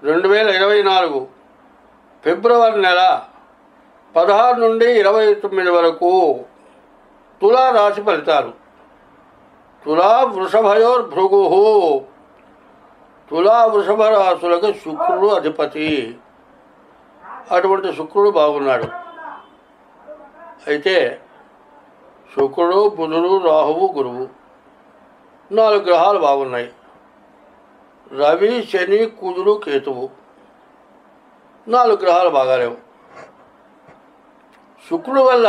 2024 ఫిబ్రవరి నెల 16 నుండి 29 వరకు తులా రాశి ఫలితాలు. తులా వృషభయోర్భృగు. తులా వృషభ రాశులకు శుక్రుడు అధిపతి. అటువంటి శుక్రుడు బాగున్నాడు. అయితే శుక్రుడు, బుధుడు, రాహువు, గురువు 4 గ్రహాలు బాగున్నాయి. రవి, శని, కుజుడు, కేతువు 4 గ్రహాలు బాగాలేవు. శుక్రుడు వల్ల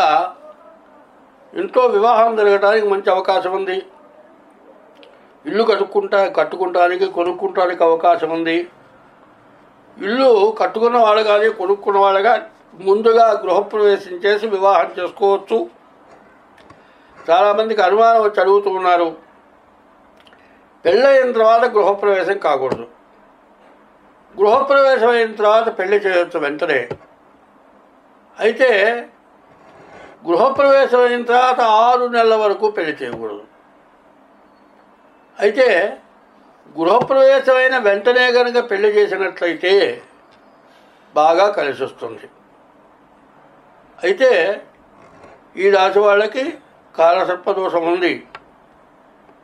ఇంట్లో వివాహం జరగడానికి మంచి అవకాశం ఉంది. ఇల్లు కట్టుకుంటానికి కొనుక్కుంటానికి అవకాశం ఉంది. ఇల్లు కట్టుకున్న వాళ్ళు కానీ కొనుక్కున్న వాళ్ళు కానీ ముందుగా గృహప్రవేశం చేసి వివాహం చేసుకోవచ్చు. చాలామందికి అనుమానం వచ్చి అడుగుతూ ఉన్నారు, పెళ్ళయిన తర్వాత గృహప్రవేశం కాకూడదు, గృహప్రవేశం అయిన తర్వాత పెళ్లి చేయవచ్చు వెంటనే. అయితే గృహప్రవేశం అయిన తర్వాత 6 నెలల వరకు పెళ్లి చేయకూడదు. అయితే గృహప్రవేశమైన వెంటనే కనుక పెళ్లి చేసినట్లయితే బాగా కలిసి వస్తుంది. అయితే ఈ రాశి వాళ్ళకి కాలసర్పదోషం ఉంది.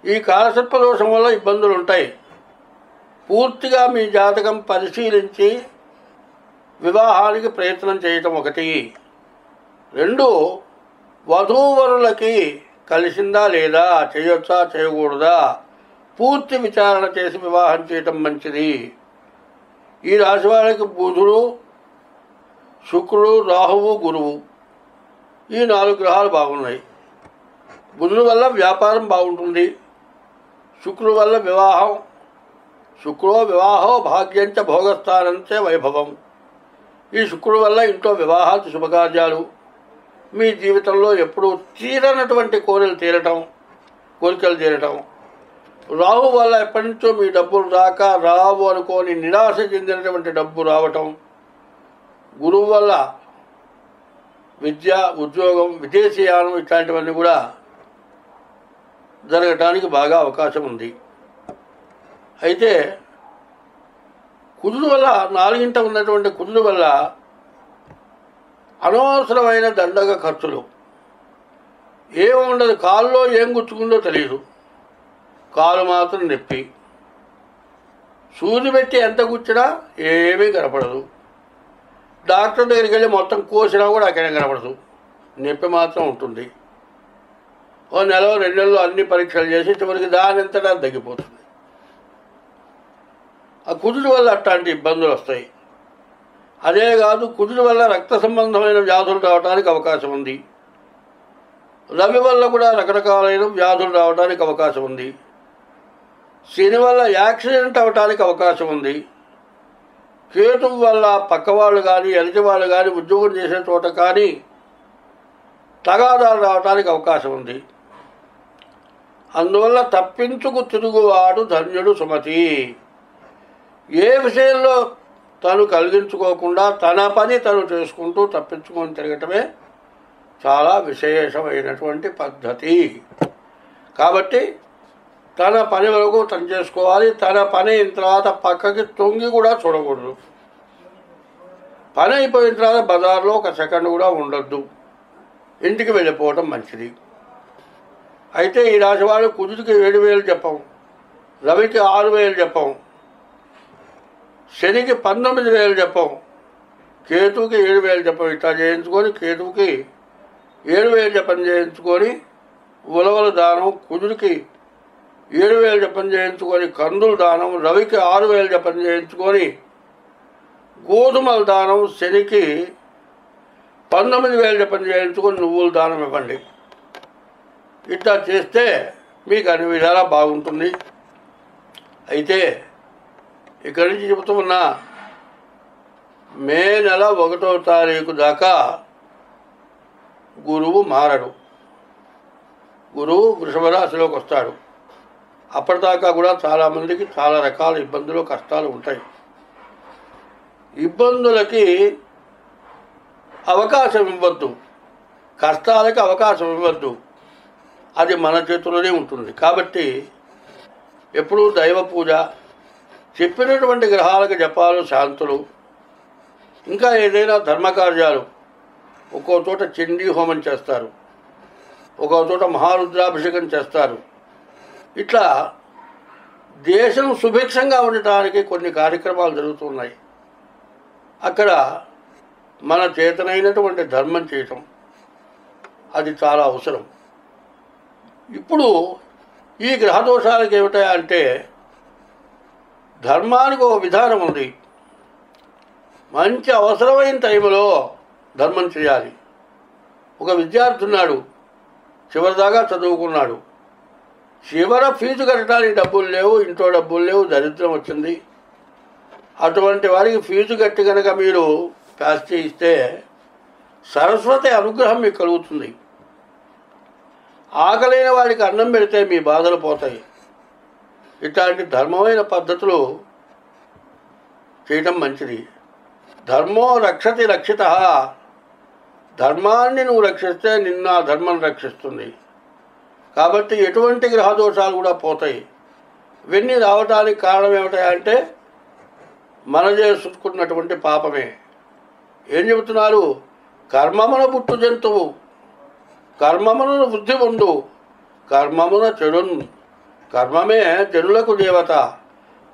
ఈ కాలసర్పదోషం వల్ల ఇబ్బందులు ఉంటాయి. పూర్తిగా మీ జాతకం పరిశీలించి వివాహానికి ప్రయత్నం చేయటం ఒకటి. 2, వధూవరులకి కలిసిందా లేదా, చేయొచ్చా చేయకూడదా పూర్తి విచారణ చేసి వివాహం చేయటం మంచిది. ఈ రాశి వాళ్ళకి బుధుడు, శుక్రుడు, రాహువు, గురువు ఈ 4 గ్రహాలు బాగున్నాయి. బుధుడు వల్ల వ్యాపారం బాగుంటుంది. శుక్రుడు వల్ల వివాహం. శుక్రో వివాహో భాగ్యంచ భోగస్థానంచ వైభవం. ఈ శుక్రుడు వల్ల ఇంట్లో వివాహాలు, శుభకార్యాలు, మీ జీవితంలో ఎప్పుడూ తీరనటువంటి కోరికలు తీరటం. రాహు వల్ల ఎప్పటి నుంచో మీ డబ్బులు రావు అనుకోని నిరాశ చెందినటువంటి డబ్బు రావటం. గురువు వల్ల విద్య, ఉద్యోగం, విదేశీయానం ఇట్లాంటివన్నీ కూడా జరగటానికి బాగా అవకాశం ఉంది. అయితే కుజుడు వల్ల 4వ ఇంట ఉన్నటువంటి కుజుడు వల్ల అనవసరమైన దండగ ఖర్చులు. ఏముండదు, కాలులో ఏం గుచ్చుకుందో తెలియదు, కాలు మాత్రం నొప్పి. సూది పెట్టి ఎంత గుచ్చినా ఏమీ కనపడదు. డాక్టర్ దగ్గరికి వెళ్ళి మొత్తం కోసినా కూడా అక్కడే కనపడదు, నొప్పి మాత్రం ఉంటుంది. ఓ నెల 2 నెలలు అన్ని పరీక్షలు చేసి చివరికి దానంతటా తగ్గిపోతుంది. ఆ కుజుడు వల్ల అట్లాంటి ఇబ్బందులు వస్తాయి. అదే కాదు, కుజుడు వల్ల రక్త సంబంధమైన వ్యాధులు రావడానికి అవకాశం ఉంది. రవి వల్ల కూడా రకరకాలైన వ్యాధులు రావడానికి అవకాశం ఉంది. శని వల్ల యాక్సిడెంట్ అవ్వటానికి అవకాశం ఉంది. కేతువు వల్ల పక్కవాళ్ళు కానీ ఎలిటి వాళ్ళు కానీ ఉద్యోగం చేసే చోట కానీ తగాదాలు రావడానికి అవకాశం ఉంది. అందువల్ల తప్పించుకు తిరుగువాడు ధన్యుడు సుమతి. ఏ విషయంలో తను కలిగించుకోకుండా తన పని తను చేసుకుంటూ తప్పించుకొని తిరగటమే చాలా విశేషమైనటువంటి పద్ధతి. కాబట్టి తన పని వరకు తను చేసుకోవాలి. తన పని అయిన తర్వాత పక్కకి తొంగి కూడా చూడకూడదు. పని అయిపోయిన తర్వాత బజార్లో 1 సెకండ్ కూడా ఉండొద్దు, ఇంటికి వెళ్ళిపోవటం మంచిది. అయితే ఈ రాశి వాళ్ళు కుజుడికి 7,000 చెప్పం, రవికి 6,000 చెప్పం, శనికి 19,000 చెప్పం, కేతువుకి 7,000 చెప్పం. ఇట్లా చేయించుకొని కేతువుకి 7,000 జపం చేయించుకొని ఉలవల దానం, కుజుడికి 7,000 జపం చేయించుకొని కందులు దానం, రవికి 6,000 జపం చేయించుకొని గోధుమల దానం, శనికి 19,000 జపం చేయించుకొని నువ్వుల దానం ఇవ్వండి. ఇట్లా చేస్తే మీకు అన్ని విధాలా బాగుంటుంది. అయితే ఇక్కడి నుంచి చెబుతూ ఉన్నా, మే నెల 1వ తారీఖు దాకా గురువు మారడు. గురువు వృషభ రాశిలోకి వస్తాడు. అప్పటిదాకా కూడా చాలామందికి చాలా రకాల ఇబ్బందులు, కష్టాలు ఉంటాయి. ఇబ్బందులకి అవకాశం ఇవ్వద్దు, కష్టాలకి అవకాశం ఇవ్వద్దు. అది మన చేతుల్లోనే ఉంటుంది. కాబట్టి ఎప్పుడూ దైవ పూజ, చెప్పినటువంటి గ్రహాలకు జపాలు శాంతులు, ఇంకా ఏదైనా ధర్మకార్యాలు ఒక్కో చోట చండీ హోమం చేస్తారు, ఒక్కో చోట మహారుద్రాభిషేకం చేస్తారు. ఇట్లా దేశం సుభిక్షంగా ఉండటానికి కొన్ని కార్యక్రమాలు జరుగుతున్నాయి. అక్కడ మన చేతనైనటువంటి ధర్మం చేయటం అది చాలా అవసరం. ఇప్పుడు ఈ గ్రహదోషాలకు ఏమిటా అంటే, ధర్మానికి ఒక విధానం ఉంది. మంచి అవసరమైన టైంలో ధర్మం చేయాలి. ఒక విద్యార్థి ఉన్నాడు, చివరిదాకా చదువుకున్నాడు, చివర ఫీజు కట్టడానికి డబ్బులు లేవు, ఇంట్లో డబ్బులు లేవు, దరిద్రం వచ్చింది. అటువంటి వారికి ఫీజు కట్టి కనుక మీరు పాస్ చేయిస్తే సరస్వతి అనుగ్రహం మీకు కలుగుతుంది. ఆకలైన వాడికి అన్నం పెడితే మీ బాధలు పోతాయి. ఇట్లాంటి ధర్మమైన పద్ధతులు చేయటం మంచిది. ధర్మో రక్షతి రక్షిత. ధర్మాన్ని నువ్వు రక్షిస్తే నిన్న ధర్మం రక్షిస్తుంది. కాబట్టి ఎటువంటి గ్రహదోషాలు కూడా పోతాయి. ఇవన్నీ రావడానికి కారణం ఏమిటంటే మన చేసుకున్నటువంటి పాపమే. ఏం చెబుతున్నారు? కర్మమున పుట్టు జంతువు, కర్మమున వృద్ధి ఉండు, కర్మమున చెడున్. కర్మమే జనులకు దేవత,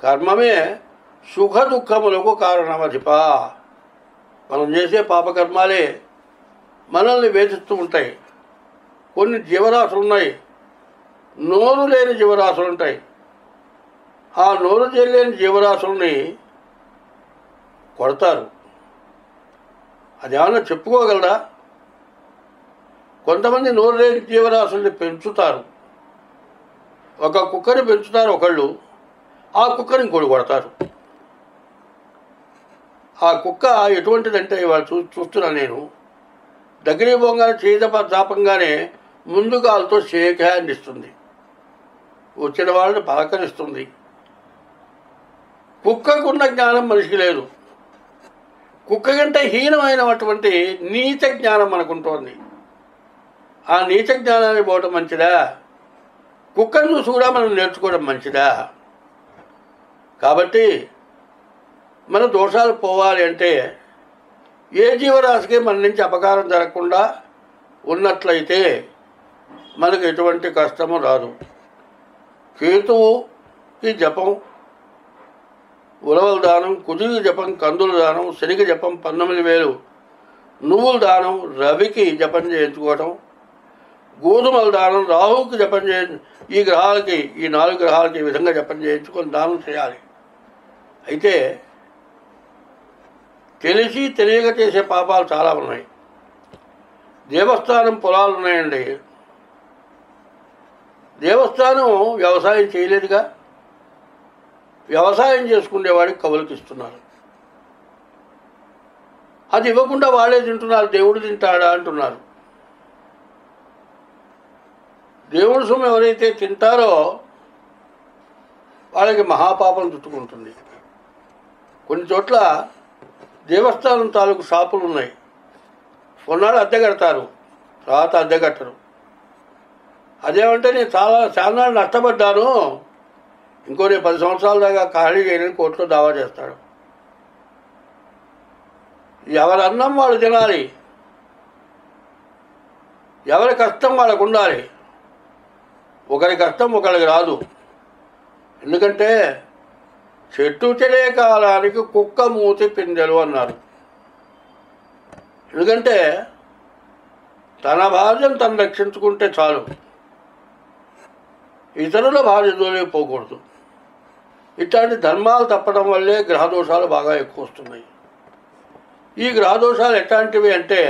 కర్మమే సుఖ దుఃఖములకు కారణమధిప. మనం చేసే పాపకర్మాలే మనల్ని వేధిస్తూ ఉంటాయి. కొన్ని జీవరాశులు ఉన్నాయి, నోరు లేని జీవరాశులు ఉంటాయి. ఆ నోరు లేని జీవరాశుల్ని కొడతారు. అది ఏమన్నా చెప్పుకోగలరా? కొంతమంది నోరు లేని జీవరాశుల్ని పెంచుతారు. ఒక కుక్కని పెంచుతారు ఒకళ్ళు, ఆ కుక్కని ఇంకోటి కొడతారు. ఆ కుక్క ఎటువంటిదంటే వాళ్ళు చూస్తున్నాను నేను, దగ్గరికి పోగానే జాపంగానే ముందు కాలుతో షేక్ హ్యాండ్ ఇస్తుంది, వచ్చిన వాళ్ళని పలకరిస్తుంది. కుక్కకున్న జ్ఞానం మనిషికి లేదు. కుక్క కంటే హీనమైనటువంటి నీచ జ్ఞానం మనకుంటోంది. ఆ నీచ జ్ఞానాన్ని పోవటం మంచిదా? కుక్కను చూసి కూడా మనం నేర్చుకోవడం మంచిదా? కాబట్టి మన దోషాలు పోవాలి అంటే ఏ జీవరాశికి మన నుంచి అపకారం జరగకుండా ఉన్నట్లయితే మనకు ఎటువంటి కష్టము రాదు. కేతువుకి జపం, ఉలవల దానం, కుజుకి జపం, కందుల దానం, శనికి జపం 19,000 నువ్వుల దానం, రవికి జపం చేయించుకోవటం, గోధుమల దానం, రాహువుకి జపం ఈ గ్రహాలకి, ఈ 4 గ్రహాలకి ఈ విధంగా జపం చేయించుకొని దానం చేయాలి. అయితే తెలిసి తెలియక చేసే పాపాలు చాలా ఉన్నాయి. దేవస్థానం పొలాలు ఉన్నాయండి, దేవస్థానం వ్యవసాయం చేయలేదుగా, వ్యవసాయం చేసుకునేవాడికి కవులకు ఇస్తున్నారు. అది ఇవ్వకుండా వాళ్ళే తింటున్నారు. దేవుడు తింటాడా అంటున్నారు. దేవుడి సొమ్ము ఎవరైతే తింటారో వాళ్ళకి మహాపాపం చుట్టుకుంటుంది. కొన్ని చోట్ల దేవస్థానం తాలూకు షాపులు ఉన్నాయి, కొన్నాళ్ళు అద్దె కడతారు, తర్వాత అద్దె కట్టరు. అదేమంటే నేను చాలా నష్టపడ్డాను, ఇంకో నేను 10 సంవత్సరాల దాకా ఖాళీ చేయని కోర్టులో దావా చేస్తాడు. ఎవరి అన్నం వాళ్ళు తినాలి, ఎవరి కష్టం వాళ్ళకు ఉండాలి. ఒకరి కష్టం ఒకరికి రాదు. ఎందుకంటే చెట్టు చెడే కాలానికి కుక్క మూతి పిందెలు అన్నారు. ఎందుకంటే తన భార్యను తను రక్షించుకుంటే చాలు, ఇతరుల భార్య జోలికి పోకూడదు. ఇట్లాంటి ధర్మాలు తప్పడం వల్లే గ్రహదోషాలు బాగా ఎక్కువ వస్తున్నాయి. ఈ గ్రహదోషాలు ఎట్లాంటివి అంటే,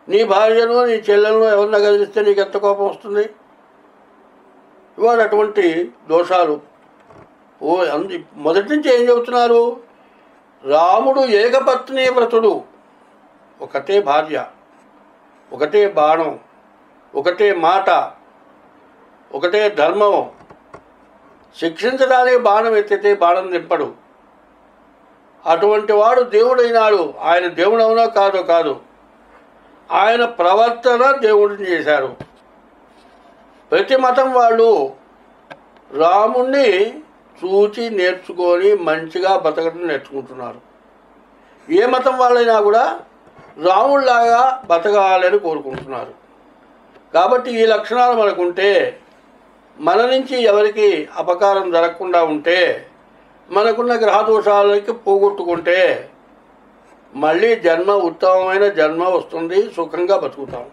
నీ భార్యను నీ చెల్లెలను ఎవరిన కలిగిస్తే నీకు ఎంత కోపం వస్తుంది. ఇవాళ అటువంటి దోషాలు మొదటి నుంచి ఏం చెబుతున్నారు? రాముడు ఏకపత్ని వ్రతుడు, ఒకటే భార్య, ఒకటే బాణం, ఒకటే మాట, ఒకటే ధర్మం. శిక్షించడానికి బాణం ఎత్తితే బాణం నింపడు. అటువంటి వాడు దేవుడైనాడు. ఆయన దేవుడు అవునో కాదో కాదు, ఆయన ప్రవర్తన దేవుడిని చేశారు. ప్రతి మతం వాళ్ళు రాముణ్ణి చూచి నేర్చుకొని మంచిగా బతకడం నేర్చుకుంటున్నారు. ఏ మతం వాళ్ళైనా కూడా రాముళ్లాగా బతకాలని కోరుకుంటున్నారు. కాబట్టి ఈ లక్షణాలు మనకుంటే, మన నుంచి ఎవరికి అపకారం జరగకుండా ఉంటే, మనకున్న గ్రహదోషాలకి పోగొట్టుకుంటే మళ్ళీ జన్మ ఉత్తమమైన జన్మ వస్తుంది, సుఖంగా బతుకుతాం.